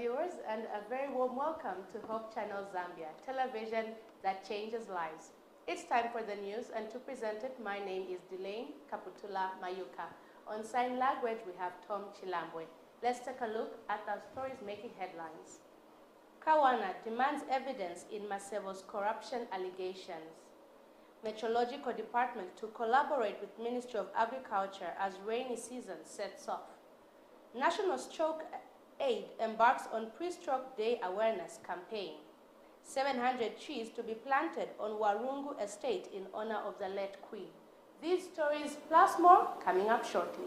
viewers, and a very warm welcome to Hope Channel Zambia, television that changes lives. It's time for the news, and to present it, my name is Delaine Kaputula Mayuka. On sign language, we have Tom Chilambwe. Let's take a look at our stories making headlines. Kawana demands evidence in Masebo's corruption allegations. Meteorological Department to collaborate with Ministry of Agriculture as rainy season sets off. National Stroke Aid embarks on Pre-Stroke Day Awareness Campaign. 700 trees to be planted on Warungu Estate in honor of the late Queen. These stories plus more coming up shortly.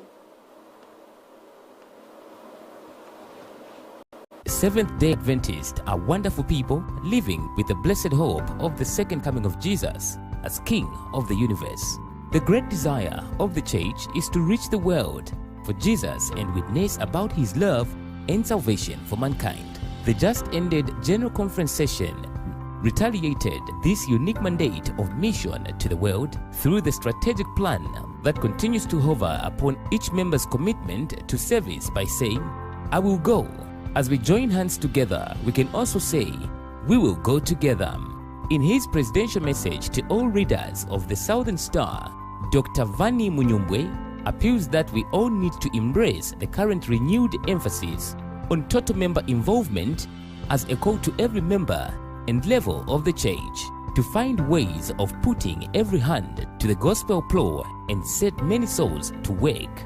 Seventh-day Adventists are wonderful people living with the blessed hope of the second coming of Jesus as King of the universe. The great desire of the church is to reach the world for Jesus and witness about his love and salvation for mankind. The just ended General Conference session retaliated this unique mandate of mission to the world through the strategic plan that continues to hover upon each member's commitment to service by saying, "I will go." As we join hands together, we can also say, "We will go together." In his presidential message to all readers of the Southern Star, Dr. Vani Munyumbwe appeals that we all need to embrace the current renewed emphasis on total member involvement as a call to every member and level of the church to find ways of putting every hand to the gospel plow and set many souls to work.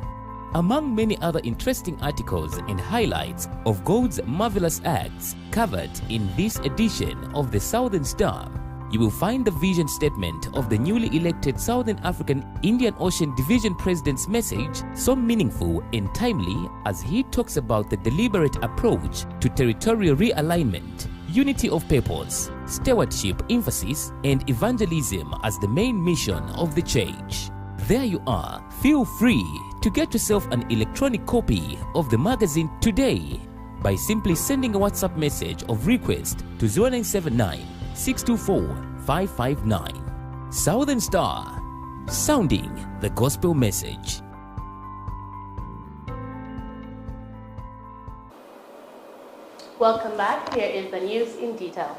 Among many other interesting articles and highlights of God's marvelous acts covered in this edition of the Southern Star, you will find the vision statement of the newly elected Southern African Indian Ocean Division President's message so meaningful and timely as he talks about the deliberate approach to territorial realignment, unity of purpose, stewardship emphasis, and evangelism as the main mission of the church. There you are. Feel free to get yourself an electronic copy of the magazine today by simply sending a WhatsApp message of request to 0979 624 559. Southern Star, sounding the gospel message. Welcome back. Here is the news in detail.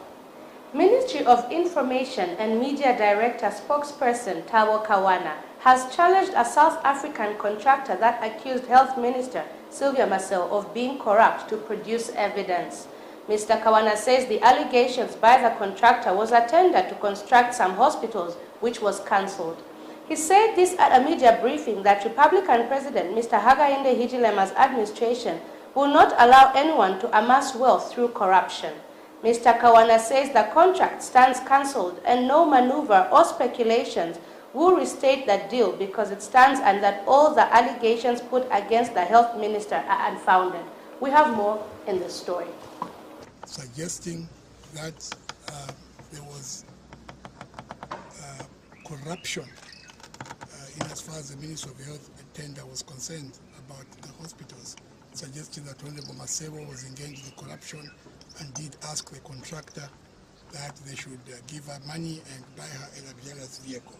Ministry of Information and Media Director spokesperson Thabo Kawana has challenged a South African contractor that accused Health Minister Sylvia Masebo of being corrupt to produce evidence. Mr. Kawana says the allegations by the contractor was a tender to construct some hospitals, which was cancelled. He said this at a media briefing that Republican President Mr. Hakainde Hichilema's administration will not allow anyone to amass wealth through corruption. Mr. Kawana says the contract stands cancelled and no maneuver or speculations will restate that deal because it stands and that all the allegations put against the health minister are unfounded. We have more in this story. Suggesting that there was corruption in as far as the Ministry of Health tender was concerned about the hospitals, suggesting that Honorable Masebo was engaged in corruption and did ask the contractor that they should give her money and buy her a luxurious vehicle.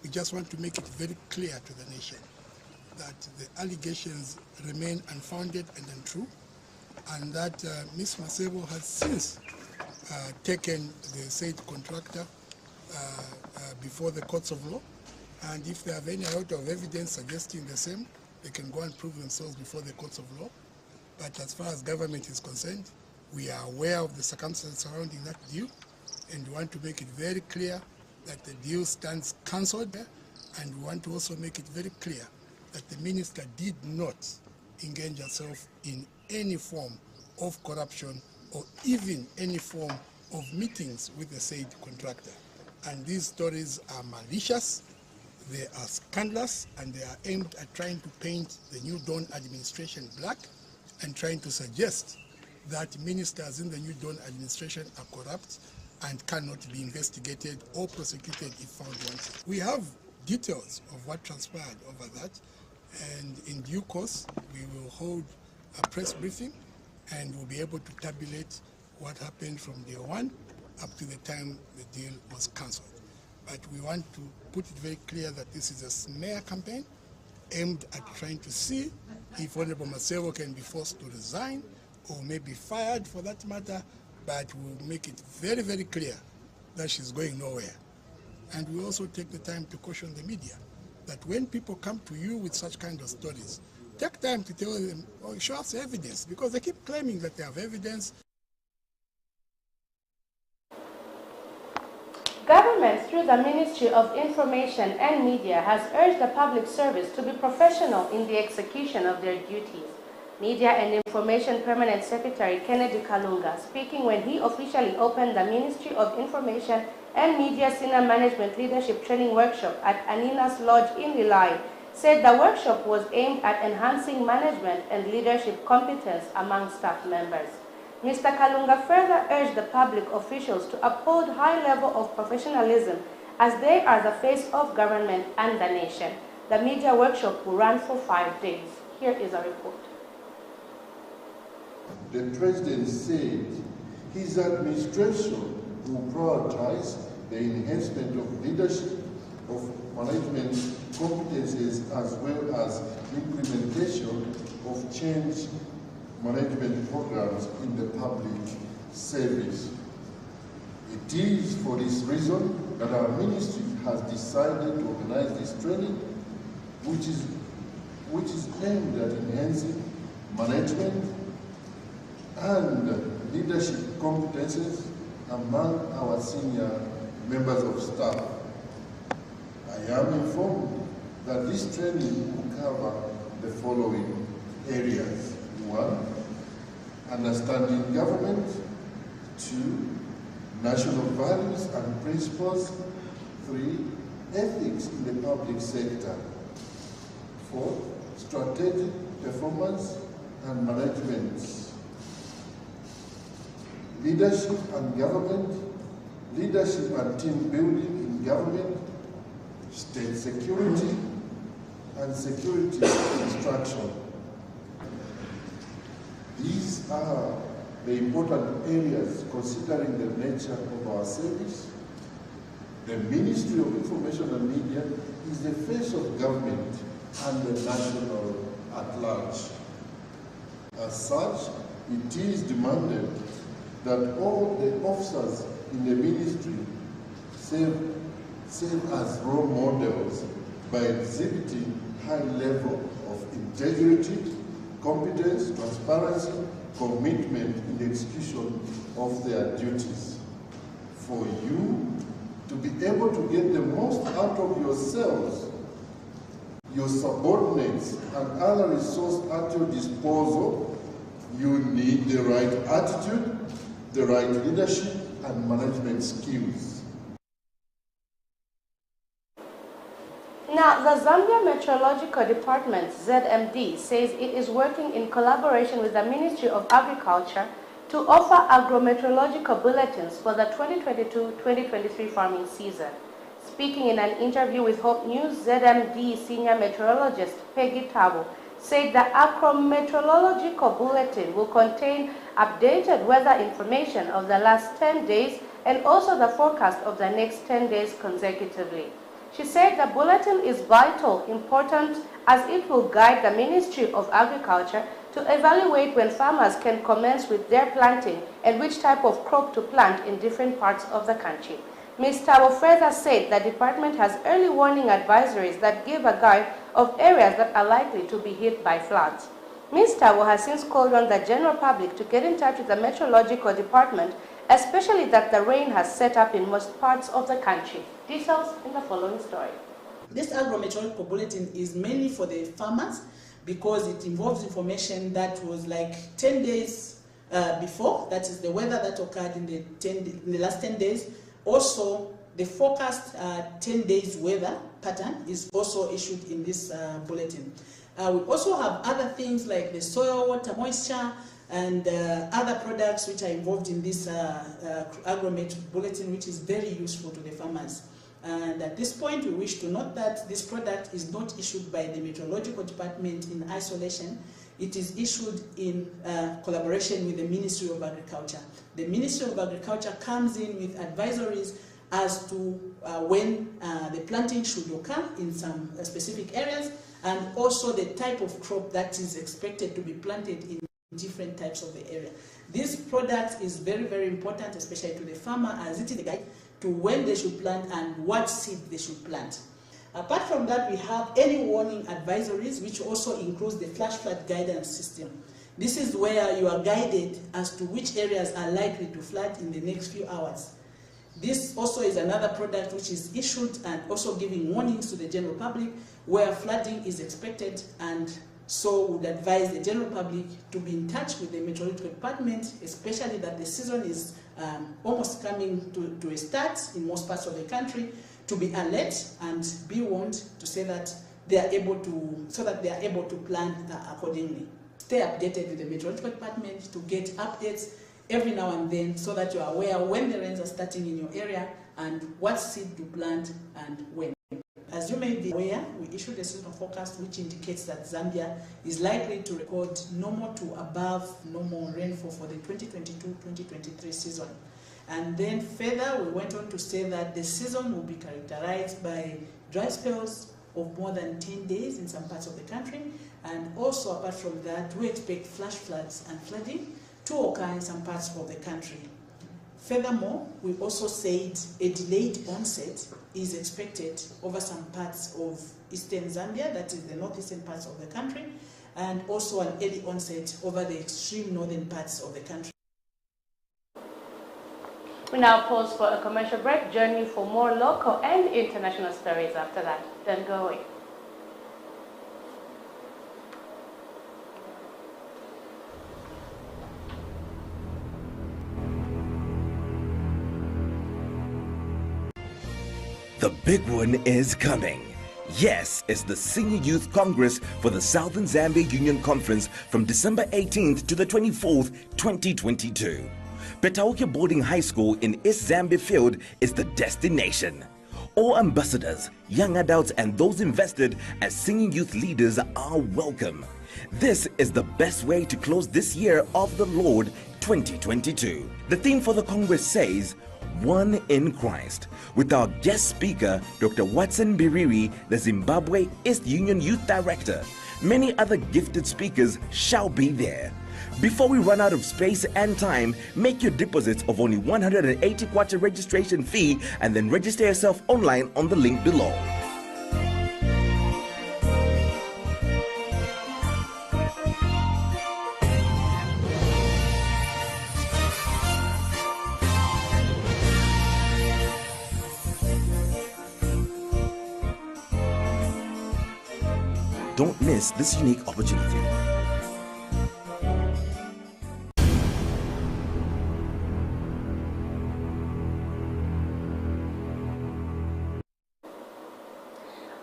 We just want to make it very clear to the nation that the allegations remain unfounded and untrue, and that Ms. Masebo has since taken the said contractor before the courts of law, and if they have any iota of evidence suggesting the same, they can go and prove themselves before the courts of law. But as far as government is concerned, we are aware of the circumstances surrounding that deal, and we want to make it very clear that the deal stands cancelled, and we want to also make it very clear that the minister did not engage herself in any form of corruption or even any form of meetings with the said contractor. And these stories are malicious, they are scandalous, and they are aimed at trying to paint the New Dawn administration black and trying to suggest that ministers in the New Dawn administration are corrupt and cannot be investigated or prosecuted if found wanted. We have details of what transpired over that, and in due course we will hold a press briefing and we'll be able to tabulate what happened from day one up to the time the deal was cancelled. But we want to put it very clear that this is a smear campaign aimed at trying to see if Honorable Masebo can be forced to resign or may be fired for that matter, but we'll make it very, very clear that she's going nowhere. And we also take the time to caution the media that when people come to you with such kind of stories, take time to tell them, oh, show us evidence, because they keep claiming that they have evidence. Government, through the Ministry of Information and Media, has urged the public service to be professional in the execution of their duties. Media and Information Permanent Secretary Kennedy Kalunga, speaking when he officially opened the Ministry of Information and Media Senior Management Leadership Training Workshop at Anina's Lodge in Lilai, said the workshop was aimed at enhancing management and leadership competence among staff members. Mr. Kalunga further urged the public officials to uphold high level of professionalism as they are the face of government and the nation. The media workshop will run for 5 days. Here is a report. The President said his administration will prioritize the enhancement of leadership, of management competences, as well as implementation of change management programs in the public service. It is for this reason that our ministry has decided to organize this training, which is aimed at enhancing management and leadership competences among our senior members of staff. I am informed that this training will cover the following areas. 1, understanding government. 2, national values and principles. 3, ethics in the public sector. 4, strategic performance and management. Leadership and government, leadership and team building in government, state security, and security instruction. These are the important areas considering the nature of our service. The Ministry of Information and Media is the face of government and the national at large. As such, it is demanded that all the officers in the ministry serve as role models by exhibiting high level of integrity, competence, transparency, commitment in the execution of their duties. For you to be able to get the most out of yourselves, your subordinates, and other resources at your disposal, you need the right attitude, the right leadership and management skills. Now, the Zambia Meteorological Department, ZMD, says it is working in collaboration with the Ministry of Agriculture to offer agrometeorological bulletins for the 2022-2023 farming season. Speaking in an interview with Hope News, ZMD Senior Meteorologist Peggy Tabo said the agrometeorological bulletin will contain updated weather information of the last 10 days and also the forecast of the next 10 days consecutively. She said the bulletin is vital, important, as it will guide the Ministry of Agriculture to evaluate when farmers can commence with their planting and which type of crop to plant in different parts of the country. Ms. Tabo further said the department has early warning advisories that give a guide of areas that are likely to be hit by floods. Ms. Tabo has since called on the general public to get in touch with the meteorological department, especially that the rain has set up in most parts of the country. Details in the following story. This agrometeorological bulletin is mainly for the farmers because it involves information that was like 10 days before, that is the weather that occurred in the last 10 days. Also, the forecast 10 days weather pattern is also issued in this bulletin. We also have other things like the soil, water, moisture, and other products which are involved in this agromet bulletin, which is very useful to the farmers. And at this point, we wish to note that this product is not issued by the meteorological department in isolation. It is issued in collaboration with the Ministry of Agriculture. The Ministry of Agriculture comes in with advisories as to when the planting should occur in some specific areas, and also the type of crop that is expected to be planted in different types of the area. This product is very, very important, especially to the farmer, as it is a guide to when they should plant and what seed they should plant. Apart from that, we have early warning advisories, which also includes the flash flood guidance system. This is where you are guided as to which areas are likely to flood in the next few hours. This also is another product which is issued and also giving warnings to the general public where flooding is expected, and so would advise the general public to be in touch with the meteorological department, especially that the season is almost coming to a start in most parts of the country, to be alert and be warned to say that they are able to plan accordingly. Stay updated with the meteorological department to get updates every now and then so that you are aware when the rains are starting in your area and what seed to plant and when. As you may be aware, we issued a seasonal forecast which indicates that Zambia is likely to record normal to above normal rainfall for the 2022-2023 season. And then further, we went on to say that the season will be characterized by dry spells of more than 10 days in some parts of the country. And also, apart from that, we expect flash floods and flooding to occur in some parts of the country. Furthermore, we also said a delayed onset is expected over some parts of eastern Zambia, that is the northeastern parts of the country, and also an early onset over the extreme northern parts of the country. We now pause for a commercial break, journey for more local and international stories after that. Then go away. The big one is coming. Yes, it's the Senior Youth Congress for the Southern Zambia Union Conference from December 18th to the 24th, 2022. Petauke Boarding High School in East Zambia Field is the destination. All ambassadors, young adults and those invested as senior youth leaders are welcome. This is the best way to close this year of the Lord 2022. The theme for the Congress says, One in Christ, with our guest speaker, Dr. Watson Biriri, the Zimbabwe East Union Youth Director. Many other gifted speakers shall be there. Before we run out of space and time, make your deposits of only 180 kwacha registration fee and then register yourself online on the link below. Don't miss this unique opportunity.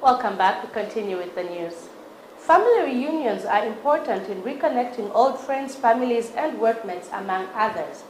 Welcome back. We continue with the news. Family reunions are important in reconnecting old friends, families, and workmates, among others.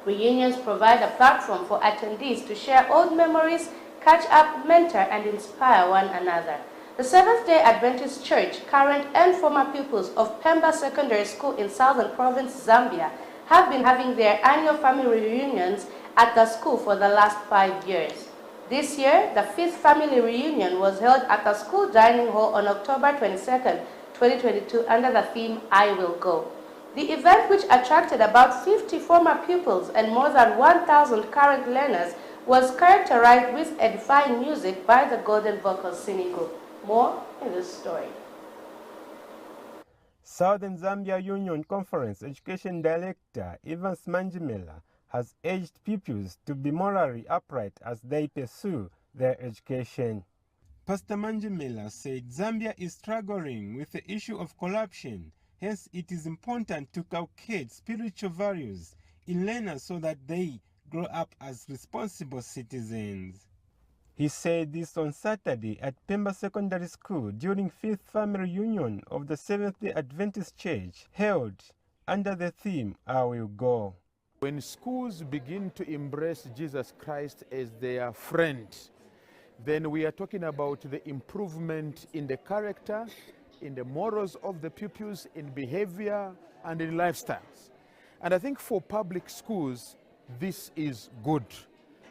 Reunions provide a platform for attendees to share old memories, catch up, mentor, and inspire one another. The Seventh-day Adventist Church, current and former pupils of Pemba Secondary School in Southern Province, Zambia, have been having their annual family reunions at the school for the last 5 years. This year, the 5th family reunion was held at the school dining hall on October 22nd, 2022 under the theme, I Will Go. The event, which attracted about 50 former pupils and more than 1,000 current learners, was characterized with edifying music by the Golden Vocals Singing Group. More in this story. Southern Zambia Union Conference Education Director Evans Manjimela has urged pupils to be morally upright as they pursue their education. Pastor Manjimela said Zambia is struggling with the issue of corruption, hence it is important to inculcate spiritual values in learners so that they grow up as responsible citizens. He said this on Saturday at Pemba Secondary School during 5th Family Reunion of the Seventh-day Adventist Church, held under the theme, I Will Go. When schools begin to embrace Jesus Christ as their friend, then we are talking about the improvement in the character, in the morals of the pupils, in behavior, and in lifestyles. And I think for public schools, this is good.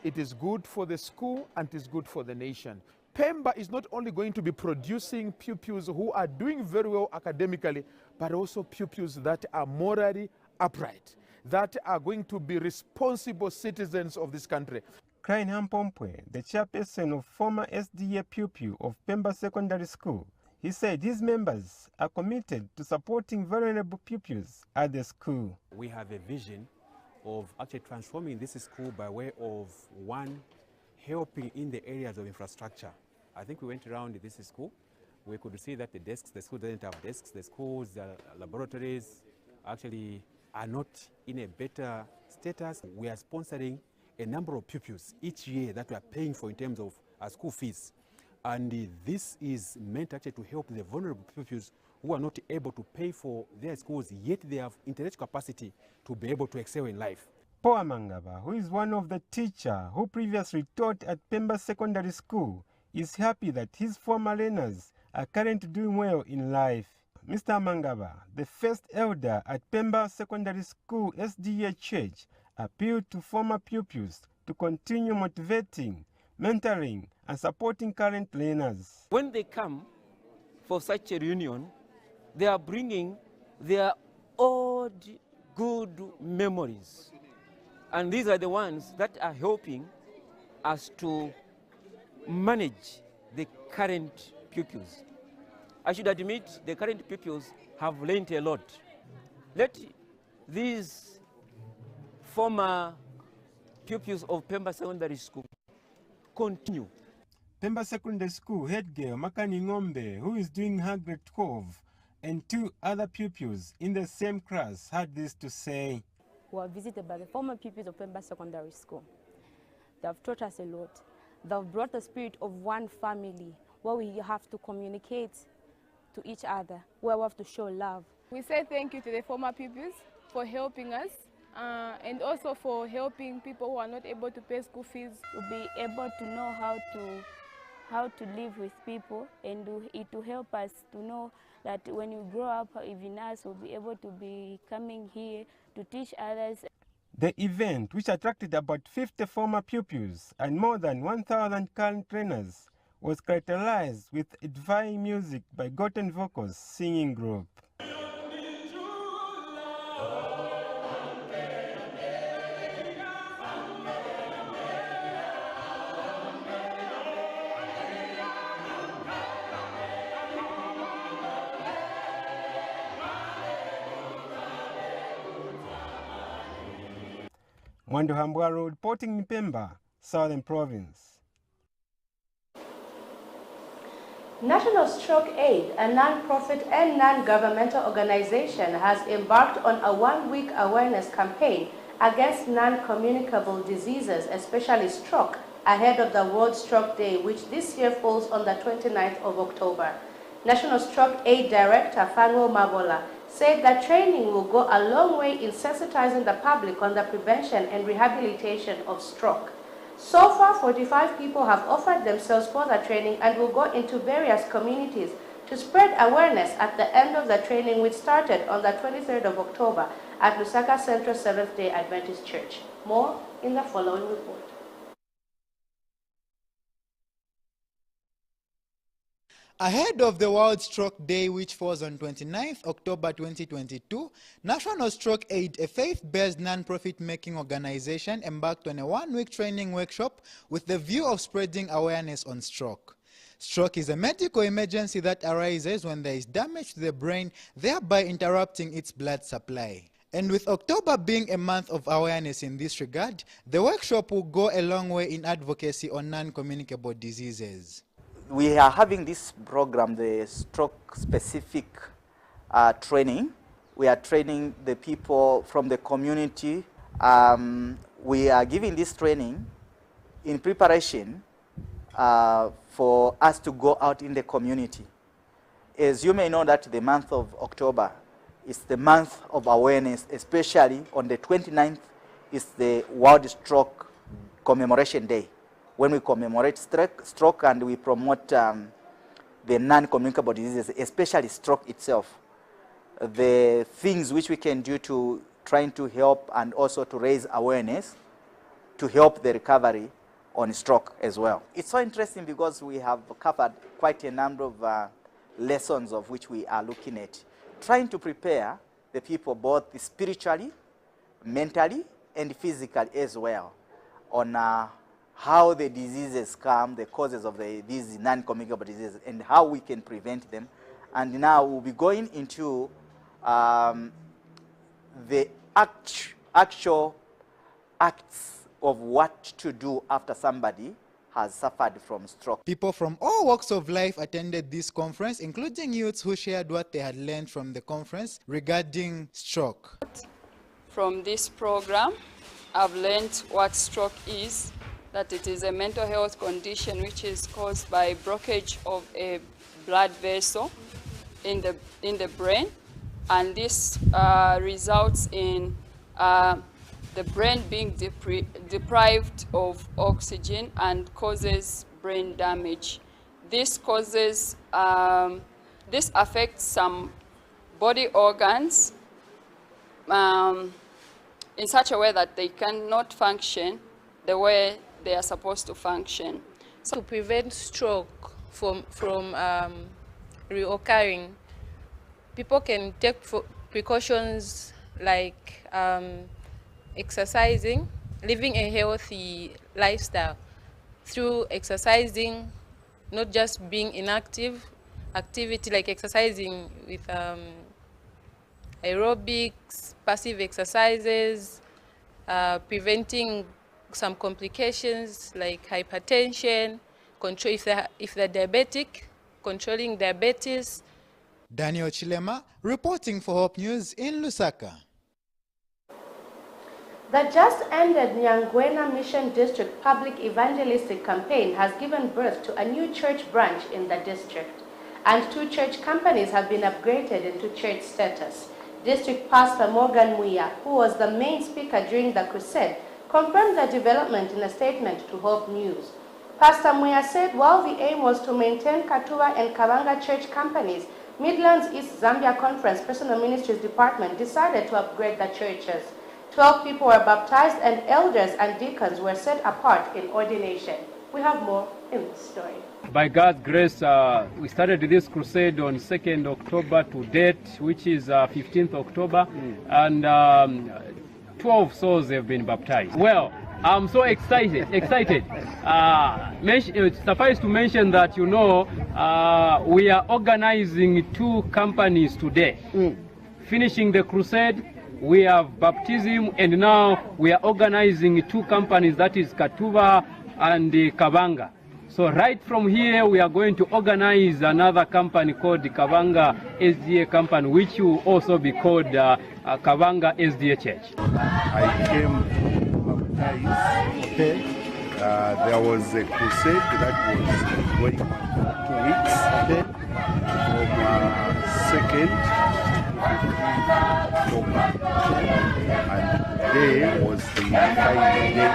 It is good for the school and it is good for the nation. Pemba is not only going to be producing pupils who are doing very well academically, but also pupils that are morally upright, that are going to be responsible citizens of this country. Krain Hampompwe, the chairperson of former SDA pupil of Pemba Secondary School, he said his members are committed to supporting vulnerable pupils at the school. We have a vision of actually transforming this school by way of, one, helping in the areas of infrastructure. I think we went around this school. We could see that the school doesn't have desks. The school's laboratories actually are not in a better status. We are sponsoring a number of pupils each year that we are paying for in terms of school fees. And this is meant actually to help the vulnerable pupils who are not able to pay for their schools, yet they have intellectual capacity to be able to excel in life. Poa Mangaba, who is one of the teachers who previously taught at Pemba Secondary School, is happy that his former learners are currently doing well in life. Mr. Mangaba, the first elder at Pemba Secondary School SDA Church, appealed to former pupils to continue motivating, mentoring, and supporting current learners. When they come for such a reunion, they are bringing their old good memories. And these are the ones that are helping us to manage the current pupils. I should admit the current pupils have learned a lot. Let these former pupils of Pemba Secondary School continue. Pemba Secondary School head girl Makani Ngombe, who is doing her grade 12, and two other pupils in the same class had this to say. We were visited by the former pupils of Pemba Secondary School. They have taught us a lot. They have brought the spirit of one family where we have to communicate to each other, where we have to show love. We say thank you to the former pupils for helping us and also for helping people who are not able to pay school fees. We'll be able to know how to live with people, and it will help us to know that when we grow up, even us will be able to be coming here to teach others. The event, which attracted about 50 former pupils and more than 1,000 current trainers, was characterized with edifying music by Goten Vocals singing group. Mwando Hambwaro reporting in Pemba, Southern Province. National Stroke Aid, a non-profit and non-governmental organization, has embarked on a one-week awareness campaign against non-communicable diseases, especially stroke, ahead of the World Stroke Day, which this year falls on the 29th of October. National Stroke Aid Director Fanwo Mavola said that training will go a long way in sensitizing the public on the prevention and rehabilitation of stroke. So far, 45 people have offered themselves for the training and will go into various communities to spread awareness at the end of the training, which started on the 23rd of October at Lusaka Central Seventh-day Adventist Church. More in the following report. Ahead of the World Stroke Day, which falls on 29th October 2022, National Stroke Aid, a faith-based non-profit making organization, embarked on a one-week training workshop with the view of spreading awareness on stroke. Stroke is a medical emergency that arises when there is damage to the brain, thereby interrupting its blood supply. And with October being a month of awareness in this regard, the workshop will go a long way in advocacy on non-communicable diseases. We are having this program, the stroke-specific training. We are training the people from the community. We are giving this training in preparation for us to go out in the community. As you may know that the month of October is the month of awareness, especially on the 29th is the World Stroke Commemoration Day, when we commemorate stroke and we promote the non-communicable diseases, especially stroke itself. The things which we can do to trying to help and also to raise awareness to help the recovery on stroke as well. It's so interesting because we have covered quite a number of lessons of which we are looking at trying to prepare the people both spiritually, mentally, and physically as well on how the diseases come, the causes of these non-communicable diseases, and how we can prevent them. And now we'll be going into the actual acts of what to do after somebody has suffered from stroke. People from all walks of life attended this conference, including youths who shared what they had learned from the conference regarding stroke. From this program, I've learned what stroke is, that it is a mental health condition which is caused by blockage of a blood vessel in the brain, and this results in the brain being deprived of oxygen and causes brain damage. This causes, this affects some body organs in such a way that they cannot function the way they are supposed to function. So to prevent stroke from reoccurring, people can take precautions like exercising, living a healthy lifestyle through exercising, not just being inactive, activity like exercising with aerobics, passive exercises, preventing some complications like hypertension, control if they're diabetic, controlling diabetes. Daniel Chilema reporting for Hope News in Lusaka. The just ended Nyangwena Mission District Public Evangelistic Campaign has given birth to a new church branch in the district, and 2 church companies have been upgraded into church status. District Pastor Morgan Muya, who was the main speaker during the crusade, confirmed the development in a statement to Hope News. Pastor Muya said while the aim was to maintain Katuba and Kabanga church companies, Midlands East Zambia Conference Personal Ministries Department decided to upgrade the churches. 12 people were baptized and elders and deacons were set apart in ordination. We have more in this story. By God's grace, we started this crusade on 2nd October to date, which is 15th October, and 12 souls have been baptized. Well, I'm so excited. Suffice to mention that, you know, we are organizing 2 companies today. Finishing the crusade, we have baptism, and now we are organizing 2 companies, that is Katuba and Kabanga. So right from here, we are going to organize another company called the Kabanga SDA Company, which will also be called Kabanga SDA Church. I came to baptize. There was a crusade that was going on for 2 weeks, from 2nd October, and today was the final day.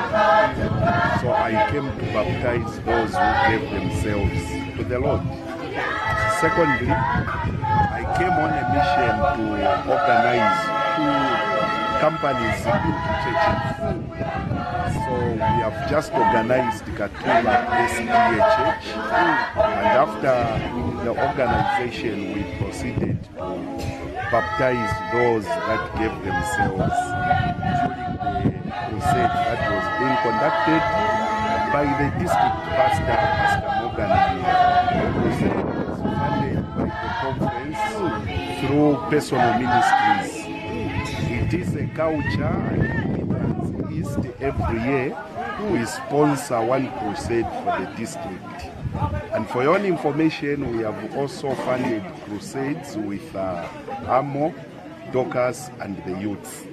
So I came to baptize those who gave themselves to the Lord. Secondly, I came on a mission to organize 2 companies in 2 churches. So we have just organized Katuba SDA Church, and after the organization we proceeded to baptize those that gave themselves during the crusade that was being conducted by the district pastor, Pastor Morgan. The crusade was funded by the conference through personal ministries. It is a culture in Midlands East every year we sponsor 1 crusade for the district. And for your information, we have also funded crusades with AMO, Doctors, and the youth.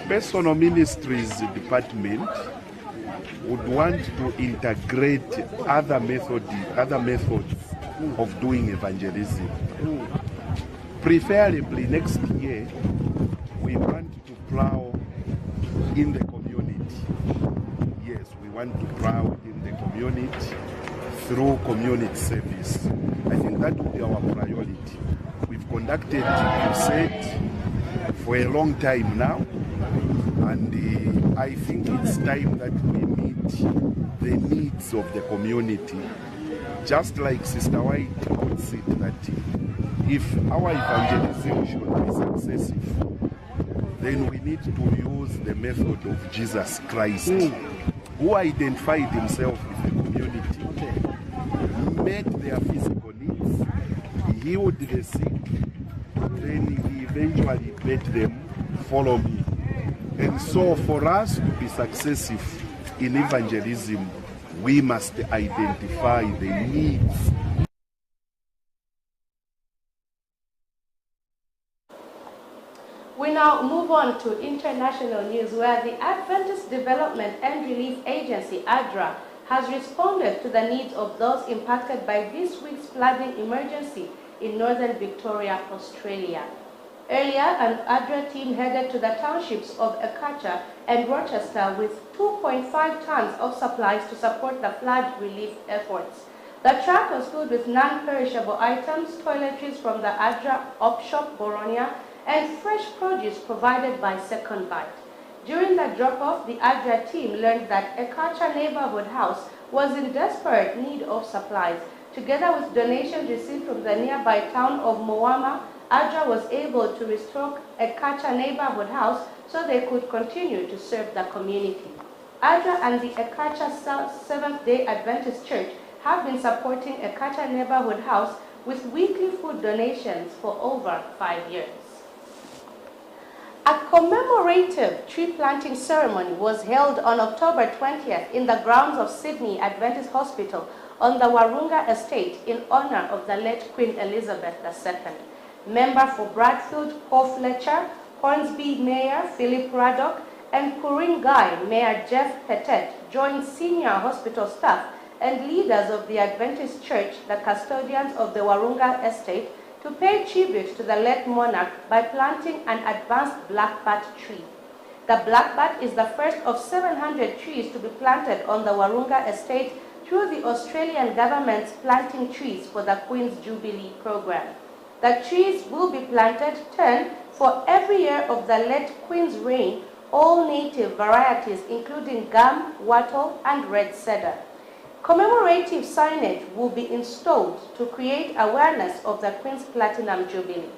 Personal Ministries Department would want to integrate other methods of doing evangelism. Preferably next year, we want to plow in the community. Yes, we want to plow in the community through community service. I think that will be our priority. We've conducted crusade for a long time now, and I think it's time that we meet the needs of the community. Just like Sister White puts it, that if our evangelism should be successful, then we need to use the method of Jesus Christ, who identified himself with the community, met their physical needs, healed the sick, then he eventually made them follow me. And so for us to be successful in evangelism, we must identify the needs. We now move on to international news, where the Adventist Development and Relief Agency, ADRA, has responded to the needs of those impacted by this week's flooding emergency in northern Victoria, Australia. Earlier, an ADRA team headed to the townships of Ekacha and Rochester with 2.5 tons of supplies to support the flood relief efforts. The truck was filled with non-perishable items, toiletries from the ADRA op shop, Boronia, and fresh produce provided by Second Bite. During the drop-off, the ADRA team learned that Ekacha Neighborhood House was in desperate need of supplies. Together with donations received from the nearby town of Moama, ADRA was able to restore Ekacha Neighborhood House so they could continue to serve the community. ADRA and the Ekacha Seventh-day Adventist Church have been supporting Ekacha Neighborhood House with weekly food donations for over 5 years. A commemorative tree planting ceremony was held on October 20th in the grounds of Sydney Adventist Hospital on the Warunga Estate in honor of the late Queen Elizabeth II. Member for Bradfield, Paul Fletcher, Hornsby Mayor Philip Raddock, and Ku-ring-gai Mayor Jeff Pettet joined senior hospital staff and leaders of the Adventist Church, the custodians of the Warunga Estate, to pay tribute to the late monarch by planting an advanced blackbat tree. The blackbat is the first of 700 trees to be planted on the Warunga Estate through the Australian government's Planting Trees for the Queen's Jubilee program. The trees will be planted 10 for every year of the late Queen's reign, all native varieties including gum, wattle, and red cedar. Commemorative signage will be installed to create awareness of the Queen's Platinum Jubilee.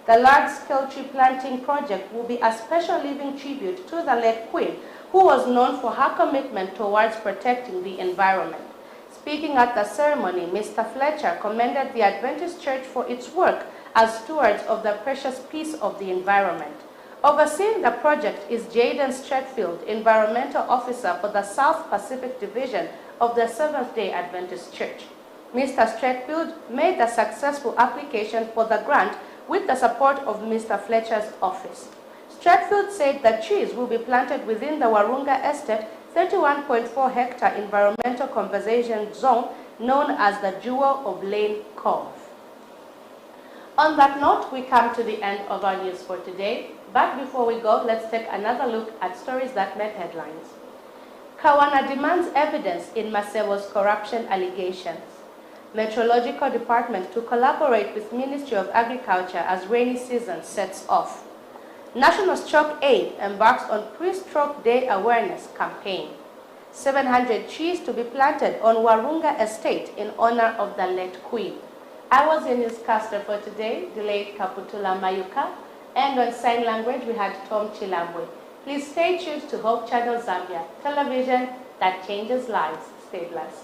The large-scale tree planting project will be a special living tribute to the late Queen, who was known for her commitment towards protecting the environment. Speaking at the ceremony, Mr. Fletcher commended the Adventist Church for its work as stewards of the precious peace of the environment. Overseeing the project is Jaden Stratfield, Environmental Officer for the South Pacific Division of the Seventh-day Adventist Church. Mr. Stratfield made the successful application for the grant with the support of Mr. Fletcher's office. Stratfield said the trees will be planted within the Warunga Estate 31.4 hectare environmental conservation zone known as the Jewel of Lane Cove. On that note, we come to the end of our news for today. But before we go, let's take another look at stories that made headlines. Kawana demands evidence in Masebo's corruption allegations. Meteorological Department to collaborate with Ministry of Agriculture as rainy season sets off. National Stroke Aid embarks on Pre-Stroke Day Awareness Campaign. 700 trees to be planted on Warunga Estate in honor of the late Queen. I was your newscaster for today, the late Kaputula Mayuka, and on sign language we had Tom Chilambwe. Please stay tuned to Hope Channel Zambia, television that changes lives. Stay blessed.